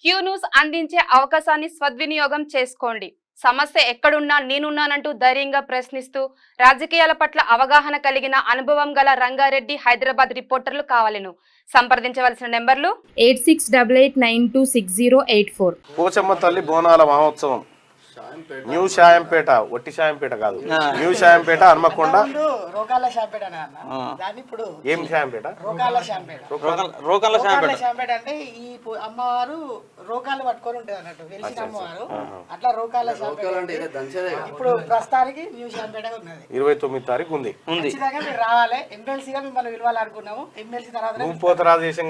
Q news అందించే అవకాశాన్ని సద్వినియోగం చేసుకోండి. సమస్య ఎక్కడున్నా నేనున్నానంటూ ధైర్యంగా ప్రశ్నిస్తూ రాజకీయాల పట్ల అవగాహన కలిగిన అనుభవం గల రంగారెడ్డి హైదరాబాద్ రిపోర్టర్లు కావాలను. సంప్రదించవలసిన నెంబర్లు 8688926084. పోచమ్మ తల్లి బోనాల మహోత్సవం న్యూ షాయంపేట, ఒట్టి షాయంపేట కాదు, న్యూ షాయంపేట, హన్మకొండ. రోకాల షాంపేట దాన్ని ఇప్పుడు ఏం షాయంపేట? రోకాల షాంపేట. రోకాల షాంపేట అంటే ఈ అమ్మవారు రోకాలు పట్టుకొని ఉంటది అన్నట్టు, వెలిసిన అమ్మవారు. అట్లా రోకాల షాంపేట ఇప్పుడు ప్రస్తుతానికి న్యూ షాంపేట ఉన్నది. 29 తారీఖు ఉంది. ఖచ్చితంగా మీరు రావాలి. ఎమ్మెల్సీగా మిమ్మల్ని పిలవాలనుకున్నాము. ఎమ్మెల్సీ తర్వాత నువ్వు పోతరాజేశం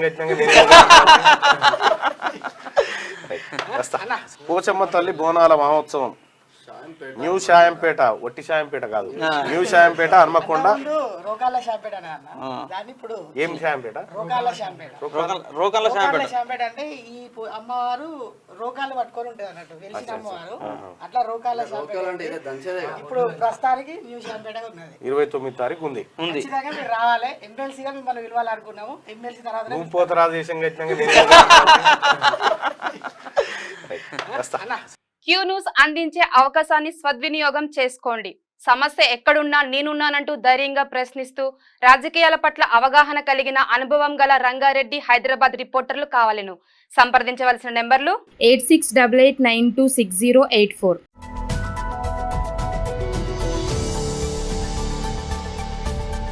పోచమ్మ తల్లి బోనాల మహోత్సవం న్యూ షాయంపేట, ఒట్టి షాయంపేట కాదు, న్యూ షాయంపేట, హన్మకొండ. రోకాల షాంపేట దాన్ని ఇప్పుడు ఏం షాయంపేట? రోకాల షాంపేట. రోకాల షాంపేట అంటే ఈ అమ్మవారు రోకాలు పట్టుకొని ఉంటది అన్నట్టు, వెలిసిన అమ్మవారు. అట్లా రోకాల షాంపేట ఇప్పుడు ప్రస్తుతానికి న్యూ షాంపేట ఉన్నది. 29 తారీఖు ఉంది. ఖచ్చితంగా మీరు రావాలి. ఎమ్మెల్సీగా మిమ్మల్ని పిలవాలనుకున్నాము. ఎమ్మెల్సీ తర్వాత నువ్వు పోతరాజేశం క్యూ న్యూస్ అందించే అవకాశాన్ని సద్వినియోగం చేసుకోండి. సమస్య ఎక్కడున్నా నేనున్నానంటూ ధైర్యంగా ప్రశ్నిస్తూ రాజకీయాల పట్ల అవగాహన కలిగిన అనుభవం గల రంగారెడ్డి హైదరాబాద్ రిపోర్టర్లు కావాలను. సంప్రదించవలసిన నెంబర్లు 8688926084.